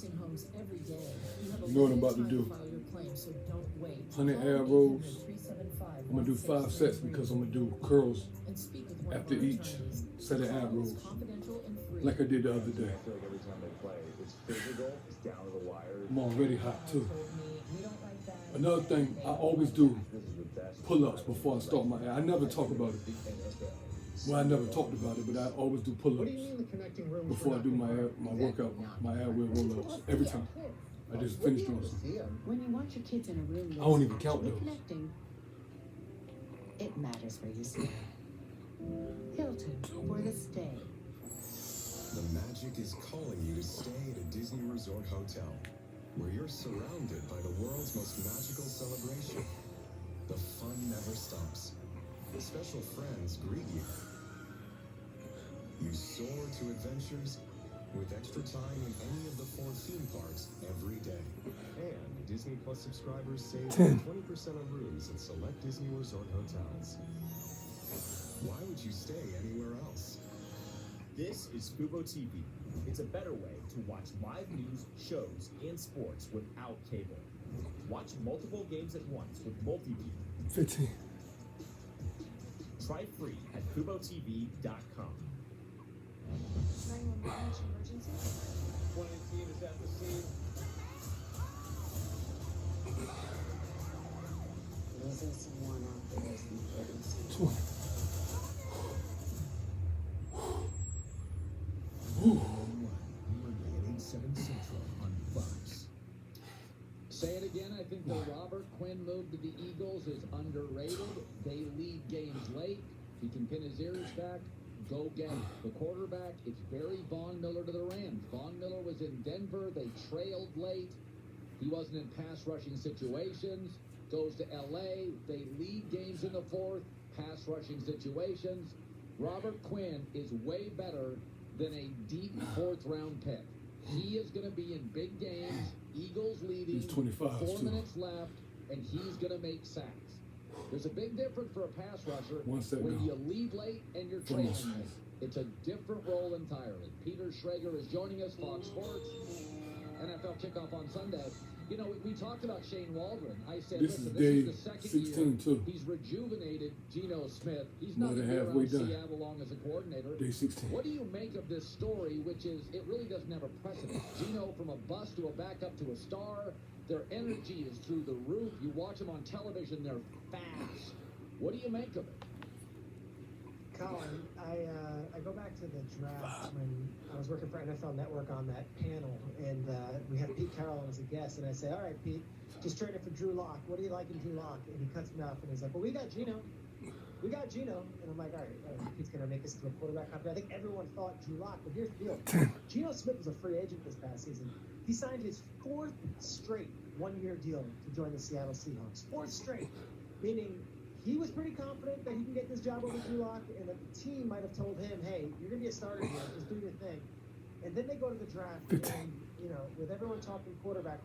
nursing homes every day. You have a You know what I'm about to limited do. time file your claim, so don't wait. 100 Call ab rolls. 800-375-1633 I'm gonna do 5 sets because I'm gonna do curls and speak with one after of our each attorneys. set of ab Call is rolls, confidential and free. like I did the other day. I feel like every time they play, it's physical, it's down to the wire. I'm already hot too. Told me, we don't like that. Another thing, I always do This is the best. pull-ups before I start my ad. I never talk about it. Well, I never talked about it, but I always do What do pull-ups you mean the connecting rooms before I do my workout, my ad wheel rollouts. Every time. I just finish doing some. When you want your kids in a room I don't even that's count actually those. connecting, it matters where you stay. Hilton, for the stay. The magic is calling you to stay at a Disney Resort Hotel, where you're surrounded by the world's most magical celebration. The fun never stops. Special friends greet you. You soar to adventures with extra time in any of the 4 theme parks every day. And Disney Plus subscribers save 20% on rooms at select Disney Resort hotels. Why would you stay anywhere else? This is Fubo TV. It's a better way to watch live news, shows, and sports without cable. Watch multiple games at once with multi-view. 15. Try free at FuboTV.com. 911 emergency. 2018 is at the scene. Losing someone out there is important. 20. Monday at 8/7 Central on Fox. Say it again. I think the Robert Quinn move to the Eagles is underrated. They lead games late. He can pin his ears back. Go get it. The quarterback, it's Barry Von Miller to the Rams. Von Miller was in Denver. They trailed late. He wasn't in pass rushing situations. Goes to L.A. They lead games in the fourth. Pass rushing situations. Robert Quinn is way better than a deep 4th round pick. He is going to be in big games. Eagles leading. He's 25 4 too. minutes left, and he's going to make sacks. There's a big difference for a pass rusher 1 second. when you lead late and you're trailing late. It's a different role entirely. Peter Schrager is joining us, Fox Sports. NFL kickoff on Sunday. You know, we talked about Shane Waldron. I said, This listen, is this day is the second 16 year. too. He's rejuvenated Geno Smith. He's More not than going to be halfway around done. Seattle long as a coordinator. Day 16. What do you make of this story, which is, it really doesn't have a precedent? Geno from a bust to a backup to a star. Their energy is through the roof. You watch them on television, they're fast. What do you make of it? Colin, I go back to the draft when I was working for NFL Network on that panel, and we had Pete Carroll as a guest, and I say, all right, Pete, just traded for Drew Lock. What do you like in Drew Lock? And he cuts me off, and he's like, well, we got Geno. We got Geno. And I'm like, all right, Pete's going to make us to a quarterback company. I think everyone thought Drew Lock, but here's the deal. Geno Smith was a free agent this past season. He signed his 4th straight one-year deal to join the Seattle Seahawks. 4th straight, meaning he was pretty confident that he can get this job over Drew Lock, and that the team might have told him, hey, you're going to be a starter here, just do your thing. And then they go to the draft, and, you know, with everyone talking quarterback,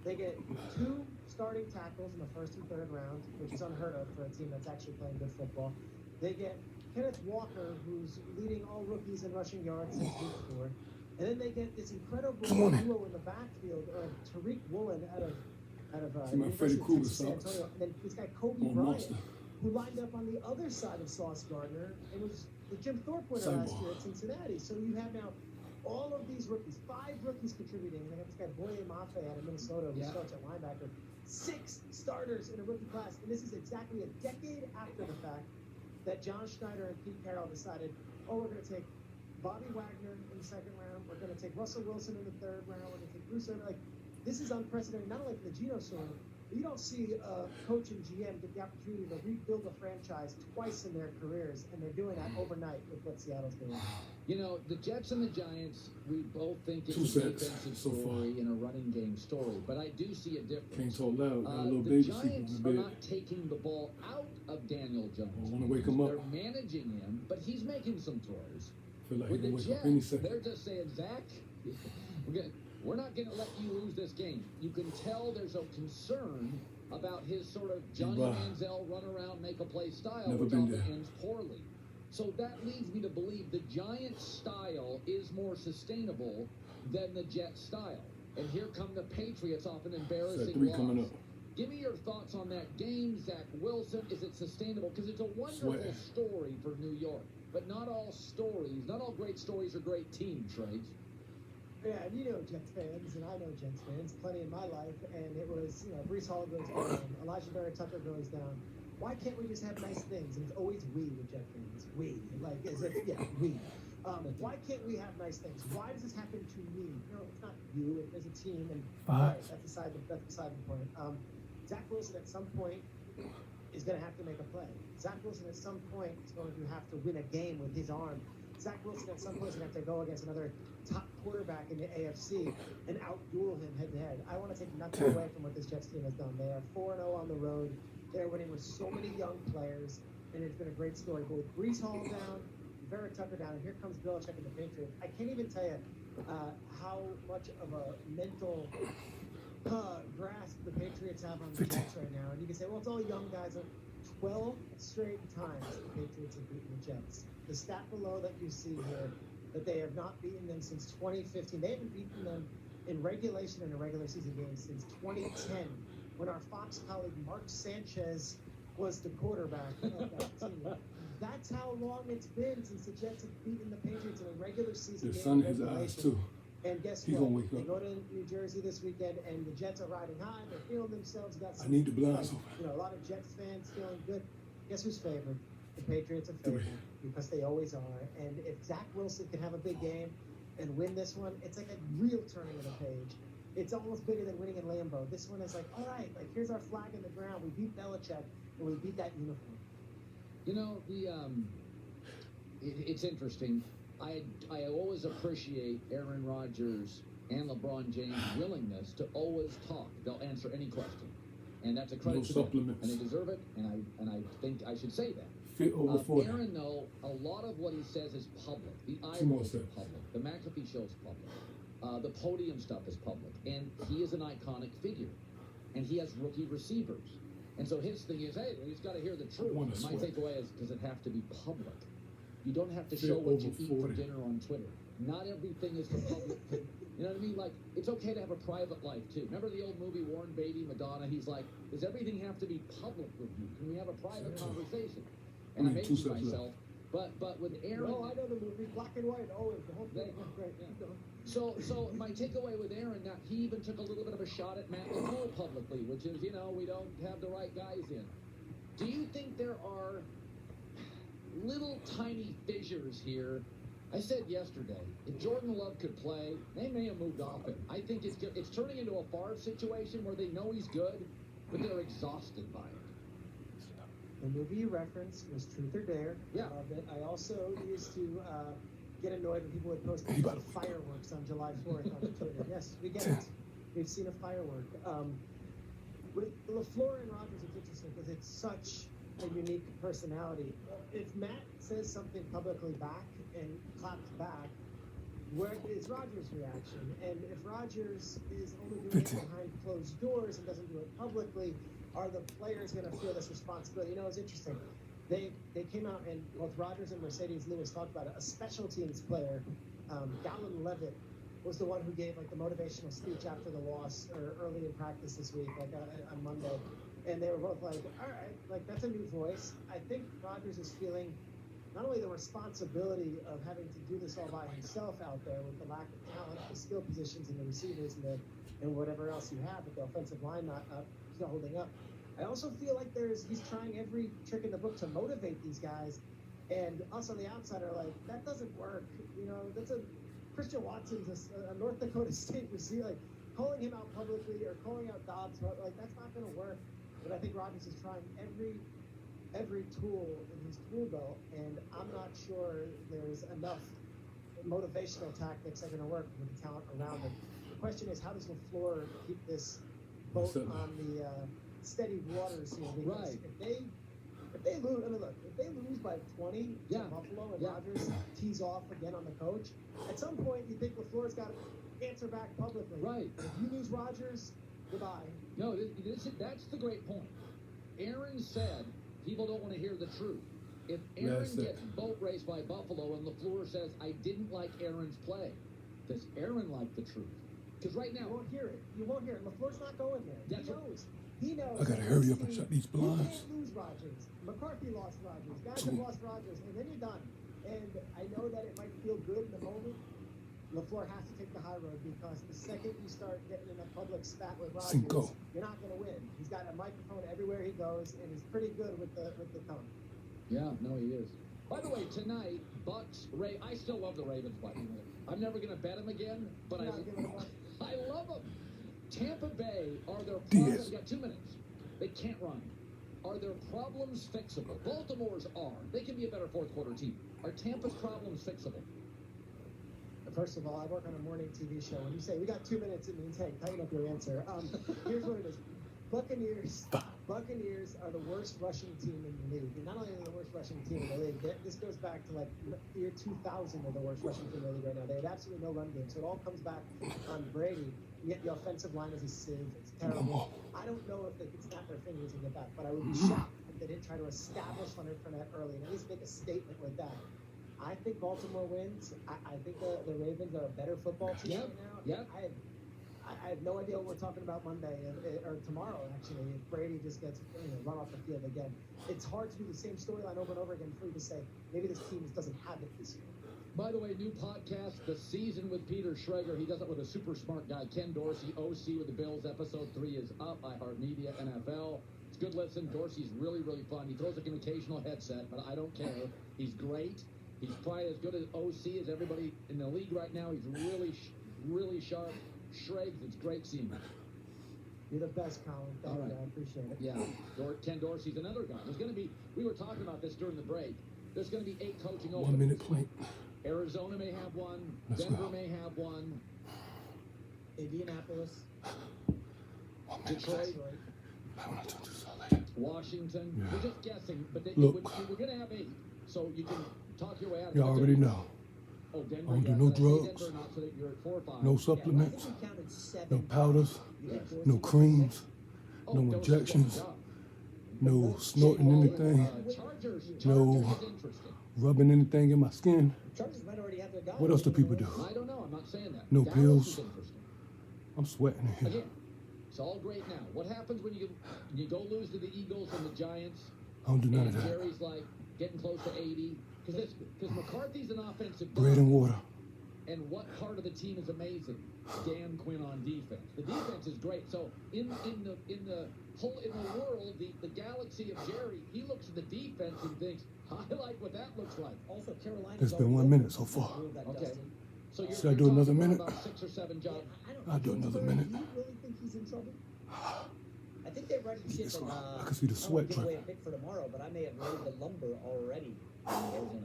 they get 2 starting tackles in the 1st and 3rd round, which is unheard of for a team that's actually playing good football. They get Kenneth Walker, who's leading all rookies in rushing yards since week 4. And then they get this incredible duo in the backfield, Tariq Woolen out of Freddie University of Krueger Texas San socks. Antonio. And then this guy Kobe Oh, Bryant, monster. who lined up on the other side of Sauce Gardner and was the Jim Thorpe winner Cyborg. last year at Cincinnati. So you have now all of these rookies, 5 rookies contributing. And they have this guy Boye Mafe out of Minnesota who starts at linebacker. 6 starters in a rookie class. And this is exactly a decade after the fact that John Schneider and Pete Carroll decided, oh, we're going to take Bobby Wagner in the 2nd round. We're going to take Russell Wilson in the 3rd round. We're going to take Bruce Irvin. Like, this is unprecedented, not only for the Geno story, but you don't see a coach and GM get the opportunity to rebuild a franchise twice in their careers, and they're doing that overnight with what Seattle's doing. You know, the Jets and the Giants, we both think it's 2 a sets defensive so far. story and a running game story, but I do see a difference. Can't talk loud. Got a little The baby sleeping Giants in are the bed. not taking the ball out of Daniel Jones. I want to wake him up. They're managing him, but he's making some throws. Feel like With he the can wake up Jets, any second. they're just saying, Zach, we're not going to let you lose this game. You can tell there's a concern about his sort of Johnny Wow. Manziel run around, make a play style, Never which been often there. ends poorly. So that leads me to believe the Giants' style is more sustainable than the Jets' style. And here come the Patriots off an So embarrassing 3 loss. coming up. Give me your thoughts on that game, Zach Wilson. Is it sustainable? Because it's a wonderful Sweating. story for New York. But not all stories, not all great stories are great team traits. Yeah, and you know Jets fans, and I know Jets fans, plenty in my life, and it was, Breece Hall goes down, Elijah Tucker goes down. Why can't we just have nice things? And it's always we with Jet fans. We. Like, as if, we. Why can't we have nice things? Why does this happen to me? No, it's not you. There's a team, and right, that's beside the point. Zach Wilson at some point is going to have to make a play. Zach Wilson at some point is going to have to win a game with his arm. Zach Wilson at some point is going to have to go against another top quarterback in the AFC and outduel him head-to-head. I want to take nothing away from what this Jets team has done. They are 4-0 on the road. They're winning with so many young players, and it's been a great story. But with Breece Hall down, Vera Tucker down, and here comes Belichick and the Patriots. I can't even tell you how much of a mental grasp the Patriots have on the Jets right now. And you can say, well, it's all young guys. 12 straight times the Patriots have beaten the Jets. The stat below that you see here, that they have not beaten them since 2015. They haven't beaten them in regulation in a regular season game since 2010, when our Fox colleague Mark Sanchez was the quarterback of that team. That's how long it's been since the Jets have beaten the Patriots in a regular season The game. sun in in his eyes, regulation. too. And guess He's what? gonna wake They up. go to New Jersey this weekend, and the Jets are riding high. They're feeling themselves. Got some, I need the blinds open. a lot of Jets fans feeling good. Guess who's favored? The Patriots are favored because they always are. And if Zach Wilson can have a big game and win this one, it's like a real turning of the page. It's almost bigger than winning in Lambeau. This one is like, all right, like here's our flag in the ground. We beat Belichick, and we beat that uniform. You know, it's interesting. I always appreciate Aaron Rodgers and LeBron James' willingness to always talk. They'll answer any question, and that's a credit No to them. supplements. And they deserve it. And I think I should say that. Fit over 40. Aaron, though, a lot of what he says is public. The Two more iRolls are steps. public. The McAfee show is public. The podium stuff is public. And he is an iconic figure. And he has rookie receivers. And so his thing is, hey, you just got to hear the truth. wanna My sweat. takeaway is, does it have to be public? You don't have to Fit show what over you eat 40. for dinner on Twitter. Not everything is for public. You know what I mean? Like, it's okay to have a private life, too. Remember the old movie Warren Beatty, Madonna? He's like, does everything have to be public with you? Can we have a private conversation? And I Only made 2 steps myself. But with Aaron... No, I know the movie, black and white, always, the whole thing. Great. Yeah. So my takeaway with Aaron, now he even took a little bit of a shot at Matt LaFleur publicly, which is, we don't have the right guys in. Do you think there are little tiny fissures here? I said yesterday, if Jordan Love could play, they may have moved off him. I think it's turning into a Favre situation where they know he's good, but they're exhausted by it. The movie you referenced was Truth or Dare. Yeah. I also used to get annoyed when people would post He pictures about of to wake up. fireworks on July 4th on Twitter. Yes, we get it. We've seen a firework. With LaFleur and Rodgers, it's interesting because it's such a unique personality. If Matt says something publicly back and claps back, where is Rodgers' reaction? And if Rodgers is only doing it behind closed doors and doesn't do it publicly, are the players going to feel this responsibility? It's interesting. They came out, and both Rodgers and Mercedes Lewis talked about it. A special teams player, Gallon Levitt, was the one who gave like the motivational speech after the loss or early in practice this week, like on Monday. And they were both like, all right, like that's a new voice. I think Rodgers is feeling not only the responsibility of having to do this all by himself out there with the lack of talent, the skill positions and the receivers and whatever else you have, but the offensive line not holding up. I also feel like he's trying every trick in the book to motivate these guys, and us on the outside are like, that doesn't work. That's Christian Watson's a North Dakota State receiver. Like, calling him out publicly or calling out Dobbs, like that's not going to work. But I think Rodgers is trying every tool in his tool belt, and I'm not sure there's enough motivational tactics that are going to work with the talent around him. The question is, how does LaFleur keep this boat on the steady waters here? Because Right. if they lose, I mean, look, if they lose by 20 to Buffalo and Rodgers tees off again on the coach, at some point you think LaFleur's got to answer back publicly. Right. If you lose Rodgers, goodbye. No, that's the great point. Aaron said people don't want to hear the truth. If Aaron gets boat raced by Buffalo and LaFleur says, I didn't like Aaron's play, Does Aaron like the truth? Because right You now, won't hear it. You won't hear it. LaFleur's not going there. That's He right. knows. He knows. I gotta that hurry this up and team- shut these You blinds. can't lose Rodgers. McCarthy lost Rodgers. Guys Two. have lost Rodgers, and then you're done. And I know that it might feel good in the moment. LaFleur has to take the high road because the second you start getting in a public spat with Rodgers, Cinco. you're not going to win. He's got a microphone everywhere he goes, and he's pretty good with the tongue. yeah, no, he is. By the way, tonight, Bucks, Ray, I still love the Ravens, by the way. I'm never going to bet them again, but You're not giving him one. I love them. Tampa Bay, are their Diaz. problems? Got 2 minutes. They can't run. Are their problems fixable? Baltimore's are. They can be a better fourth quarter team. Are Tampa's problems fixable? First of all, I work on a morning TV show. When you say we got 2 minutes, it means, hey, tighten up your answer. Here's what it is. Buccaneers are the worst rushing team in the league. And not only are they the worst rushing team in the league, this goes back to like year 2000 are the worst rushing team in the league right now. They have absolutely no run game. So it all comes back on Brady. Yet the offensive line is a sieve. It's terrible. I don't know if they could snap their fingers and get back, but I would be shocked if they didn't try to establish Leonard Fournette early and at least make a statement with that. I think Baltimore wins. I think the Ravens are a better football team right now. Yep. I have no idea what we're talking about Monday or tomorrow, actually, if Brady just gets run off the field again. It's hard to do the same storyline over and over again for you to say, maybe this team just doesn't have it this year. By the way, new podcast, The Season with Peter Schrager. He does it with a super smart guy, Ken Dorsey, OC with the Bills. Episode 3 is up by iHeartMedia, NFL. It's good listen. Dorsey's really, really fun. He throws like an occasional headset, but I don't care. He's great. He's probably as good as OC as everybody in the league right now. He's really, really sharp. Schrags, it's great seeing you. You're the best, Colin. Thank All you. right. I appreciate it. Yeah, Ken Dorsey's another guy. There's going to be, we were talking about this during the break. There's going to be 8 coaching 1 openings. minute plate. Arizona may have one. Let's Denver go. may have one. Indianapolis, 1 minute Detroit. plate. I want to talk to you later. Washington. Yeah. We're just guessing, but Look. we're going to have 8, so you can talk your way out of it. You already know. Oh, Denver. I don't do yeah, no but I say drugs. Denver not so that you're at 4 or 5. No Yeah, supplements. I think we counted 7. No powders. Yes. No creams. Oh, No Dorsey does injections. the job. No snorting anything. Chargers No. is interesting. Rubbing anything in my skin. Chargers might already have their guy. What else do people do? I don't know. I'm not saying that. No Dallas pills. is interesting. I'm sweating in here. Again, it's all great now. What happens when you go lose to the Eagles and the Giants? I don't do none of And that. Jerry's like getting close to 80 because McCarthy's an offensive Bread guy. and water. And what part of the team is amazing? Dan Quinn on defense. The defense is great. So in the world, the galaxy of Jerry, he looks at the defense and thinks, I like what that looks like. Also, Carolina. It's been 1 minute so far. Okay. So you're, Should I you're do talking another minute? about 6 or 7 jobs. I'll do another minute. Do you really think he's in trouble? I think they're writing shit It's that, I can see the I don't sweat give away a dripping. pick for tomorrow, but I may have loaded the lumber already.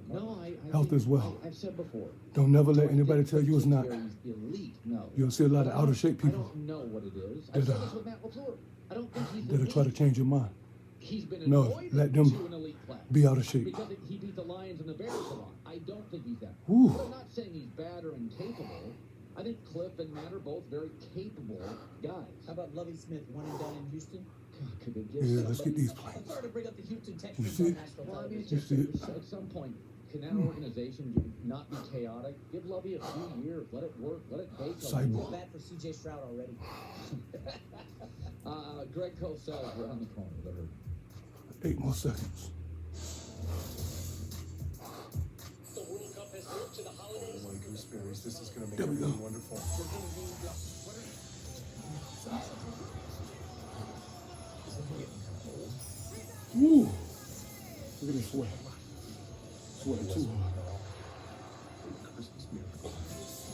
No, I Health think- as well. I've said before. Don't never let Do I anybody think tell you it's not. Jerry's elite. No. You'll see a lot of But I out of don't- shape I people don't know what it is. I that, said this with Matt LaFleur. I don't think he's that'll try to elite. change your mind. He's been No, anointed let them to an elite class. Be out of shape. Because he beat the Lions and the Bears a lot. I don't think he's that. Whew. But I'm not saying he's bad or incapable. I think Cliff and Matt are both very capable guys. How about Lovie Smith, 1 and done in Houston? God, could they give Yeah, somebody- let's get these I'm plates. sorry to bring up the Houston You Texans see? on national Well, I mean, television. it's You just, see it? at some point, can that organization not be chaotic? Give Lovey a few years. Let it work. Let it bake. Cyborg. Bad for CJ Stroud already. Greg Cosell around the corner. Let her. 8 more seconds. The World Cup has moved to the holidays. Oh my gooseberries, this is going to make There we everything go. wonderful. Woo! Look at this sweat. Sweating too hard. Christmas miracle.